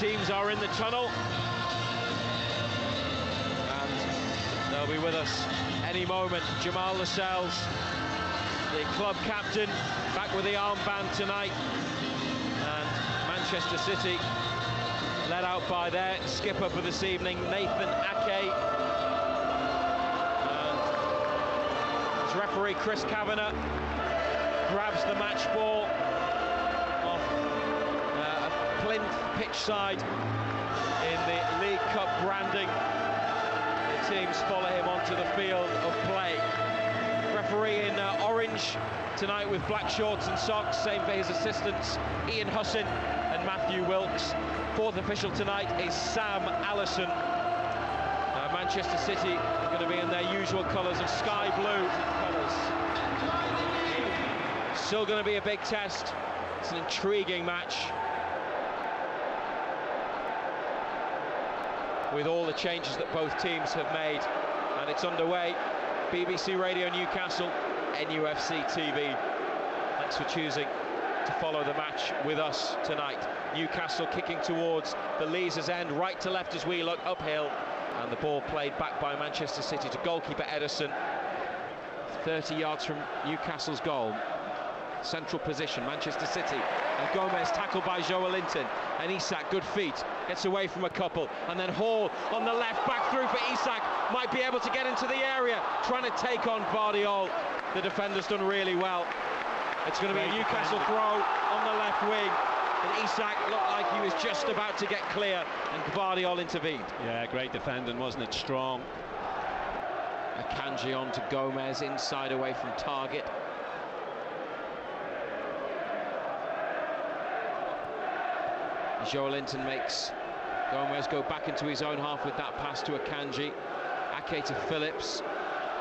teams are in the tunnel, and they'll be with us any moment. Jamal Lascelles, the club captain, back with the armband tonight, and Manchester City led out by their skipper for this evening, Nathan Ake, and as referee Chris Kavanagh grabs the match ball off a plinth pitch side in the League Cup branding. The teams follow him onto the field of play. Referee in orange tonight with black shorts and socks, same for his assistants Ian Hussin and Matthew Wilkes. Fourth official tonight is Sam Allison. Manchester City are going to be in their usual colours of sky blue colours. Still going to be a big test. It's an intriguing match with all the changes that both teams have made, and it's underway. BBC Radio Newcastle, NUFC TV. Thanks for choosing to follow the match with us tonight. Newcastle kicking towards the Leazes end, right to left as we look uphill, and the ball played back by Manchester City to goalkeeper Ederson, 30 yards from Newcastle's goal. Central position, Manchester City, and Gomez tackled by Joelinton, and Isak, good feet, gets away from a couple, and then Hall on the left, back through for Isak, might be able to get into the area, trying to take on Guardiola. The defender's done really well. It's going to be a Newcastle throw on the left wing, and Isak looked like he was just about to get clear, and Guardiola intervened. Yeah, great defending, wasn't it? Strong. Akanji on to Gomez, inside away from target. Joelinton makes Gomez go back into his own half with that pass to Akanji. Ake to Phillips,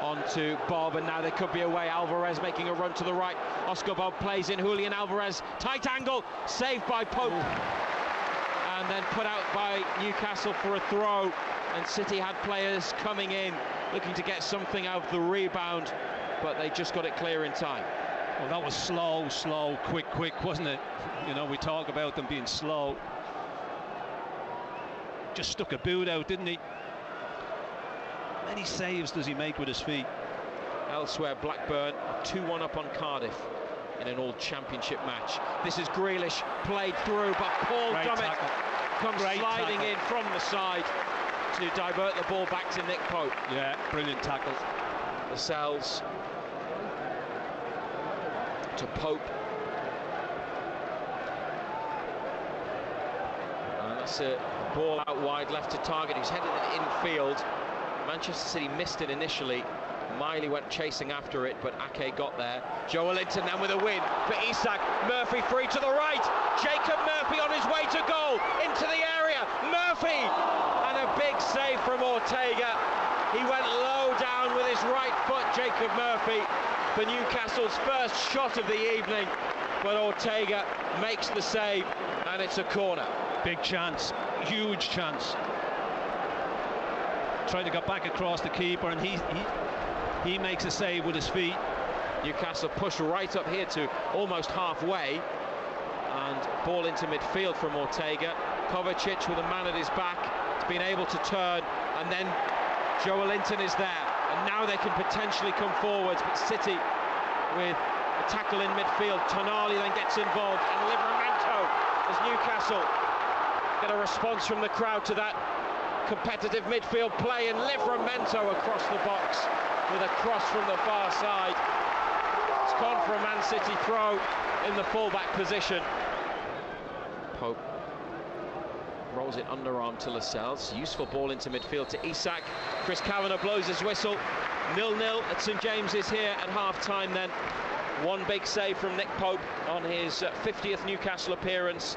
on to Bob, and now there could be a way. Alvarez making a run to the right. Oscar Bob plays in. Julian Alvarez, tight angle, saved by Pope, and then put out by Newcastle for a throw. And City had players coming in, looking to get something out of the rebound, but they just got it clear in time. Well, that was slow, quick, wasn't it? You know, we talk about them being slow. Just stuck a boot out, didn't he? Many saves does he make with his feet? Elsewhere, Blackburn 2-1 up on Cardiff in an All Championship match. This is Grealish, played through, but Paul Dummett comes sliding in from the side to divert the ball back to Nick Pope. Yeah, brilliant tackle. Lascelles to Pope. And that's a ball out wide, left to target, who's headed it infield. Manchester City missed it initially. Miley went chasing after it, but Ake got there. Joelinton then with a win for Isak. Murphy free to the right. Jacob Murphy on his way to goal, into the area. Murphy! And a big save from Ortega. He went low down with his right foot, Jacob Murphy, for Newcastle's first shot of the evening. But Ortega makes the save, and it's a corner. Big chance, huge chance. Tried to get back across the keeper, and he makes a save with his feet. Newcastle push right up here to almost halfway, and ball into midfield from Ortega. Kovacic with a man at his back, has been able to turn, and then Joelinton is there, and now they can potentially come forwards, but City with a tackle in midfield. Tonali then gets involved, and Livramento, as Newcastle get a response from the crowd to that competitive midfield play, and Livramento across the box with a cross from the far side. It's gone for a Man City throw in the fullback position. Pope rolls it underarm to Lascelles. Useful ball into midfield to Isak. Chris Kavanagh blows his whistle. 0-0 at St James's here at half-time then. One big save from Nick Pope on his 50th Newcastle appearance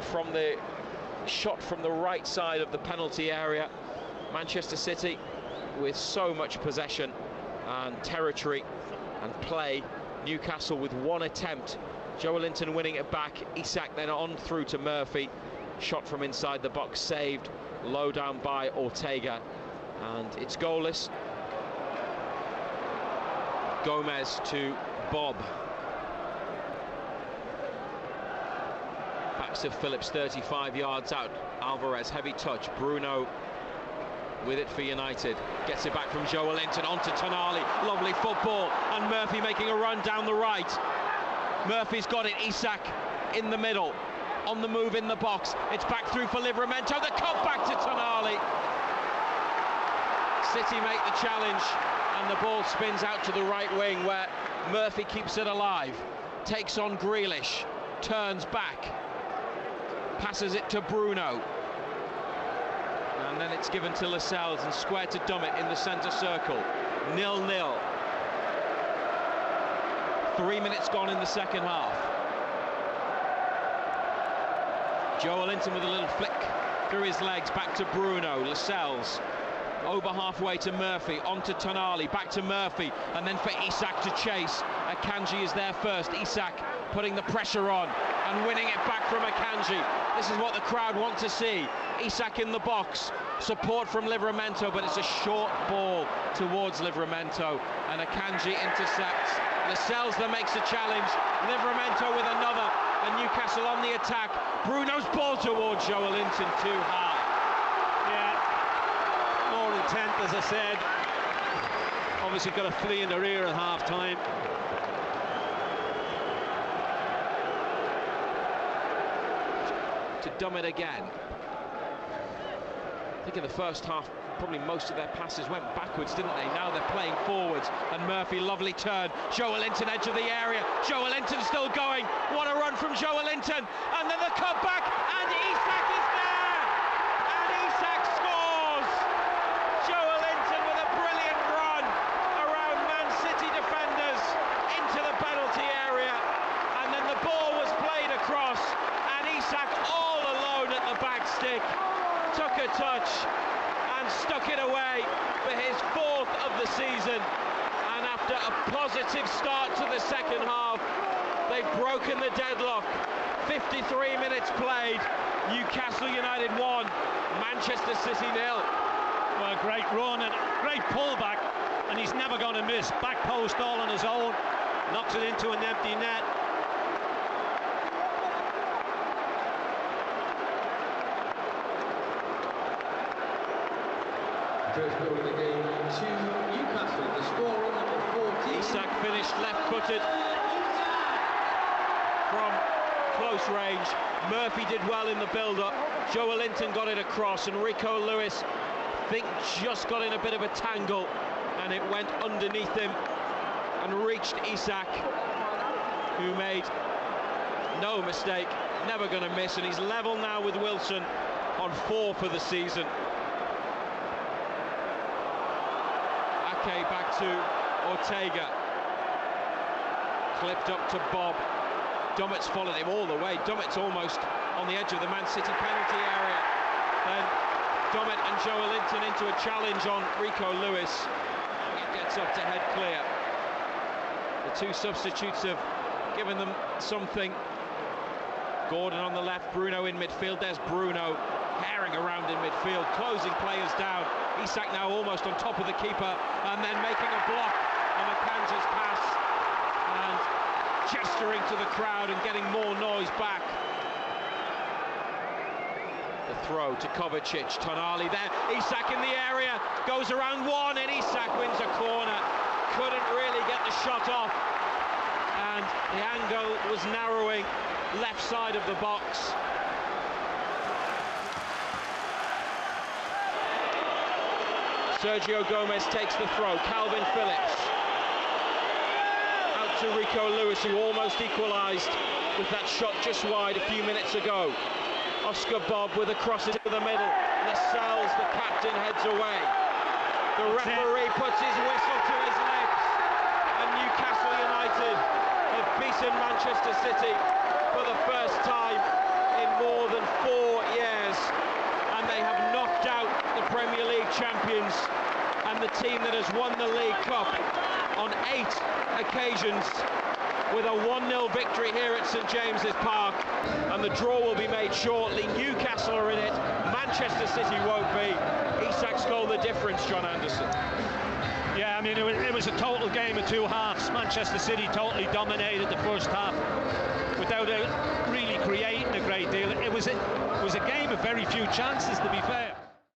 from the shot from the right side of the penalty area. Manchester City with so much possession and territory and play. Newcastle with one attempt. Joelinton winning it back. Isak then on through to Murphy. Shot from inside the box, saved low down by Ortega, and it's goalless. Gomez to Bob. Back backs of Phillips, 35 yards out. Alvarez, heavy touch. Bruno with it for United. Gets it back from Joe Linton onto Tonali. Lovely football. And Murphy making a run down the right. Murphy's got it. Isak in the middle. On the move in the box. It's back through for Livramento. The cut back to Tonali. City make the challenge. And the ball spins out to the right wing where Murphy keeps it alive. Takes on Grealish. Turns back. Passes it to Bruno. And then it's given to Lascelles and squared to Dummett in the centre circle. 0-0. 3 minutes gone in the second half. Joe Linton with a little flick through his legs, back to Bruno. Lascelles over halfway to Murphy, onto Tonali, back to Murphy, and then for Isak to chase. Akanji is there first. Isak putting the pressure on and winning it back from Akanji. This is what the crowd want to see. Isak in the box, support from Livramento, but it's a short ball towards Livramento, and Akanji intercepts. Lascelles then makes a challenge. Livramento with another, and Newcastle on the attack. Bruno's ball towards Joe Linton, too high. Yeah, more intent, as I said. Obviously got a flea in the rear at half-time. To Dummett again. I think in the first half, probably most of their passes went backwards, didn't they? Now they're playing forwards, and Murphy, lovely turn. Joe Linton, edge of the area. Joe Linton still going. What a run from Joe Linton. And then the cut back, and Isak is there! And Isak scores! Joe Linton with a brilliant run around Man City defenders into the penalty area. And then the ball was played across, and Isak all alone at the back stick. Took a touch and stuck it away for his fourth of the season. And after a positive start to the second half, they've broken the deadlock. 53 minutes played. Newcastle United 1, Manchester City 0. Well, great run and great pullback, and he's never going to miss. Back post all on his own, knocks it into an empty net. First goal of the game to Newcastle, the scorer number 14. Isak finished left-footed from close range. Murphy did well in the build-up. Joe Linton got it across, and Rico Lewis, I think, just got in a bit of a tangle, and it went underneath him and reached Isak, who made no mistake, never going to miss, and he's level now with Wilson on 4 for the season. Back to Ortega, clipped up to Bob. Dummett's followed him all the way. Dummett's almost on the edge of the Man City penalty area. Then Dummett and Joe Linton into a challenge on Rico Lewis. He gets up to head clear. The two substitutes have given them something. Gordon on the left, Bruno in midfield. There's Bruno herring around in midfield, closing players down. Isak now almost on top of the keeper, and then making a block on Akanji's pass and gesturing to the crowd and getting more noise back. The throw to Kovacic, Tonali there, Isak in the area, goes around one, and Isak wins a corner. Couldn't really get the shot off, and the angle was narrowing left side of the box. Sergio Gomez takes the throw. Calvin Phillips out to Rico Lewis, who almost equalised with that shot just wide a few minutes ago. Oscar Bob with a cross into the middle. Lascelles, the captain, heads away. The referee puts his whistle to his lips, and Newcastle United have beaten Manchester City for the first time in more than 4 years. And they have knocked out the Premier League champions and the team that has won the League Cup on 8 occasions with a 1-0 victory here at St James's Park. And the draw will be made shortly. Newcastle are in it, Manchester City won't be. Isak's goal the difference, John Anderson. Yeah, I mean, it was a total game of 2 halves. Manchester City totally dominated the first half without really creating a great deal. was a game of very few chances, to be fair.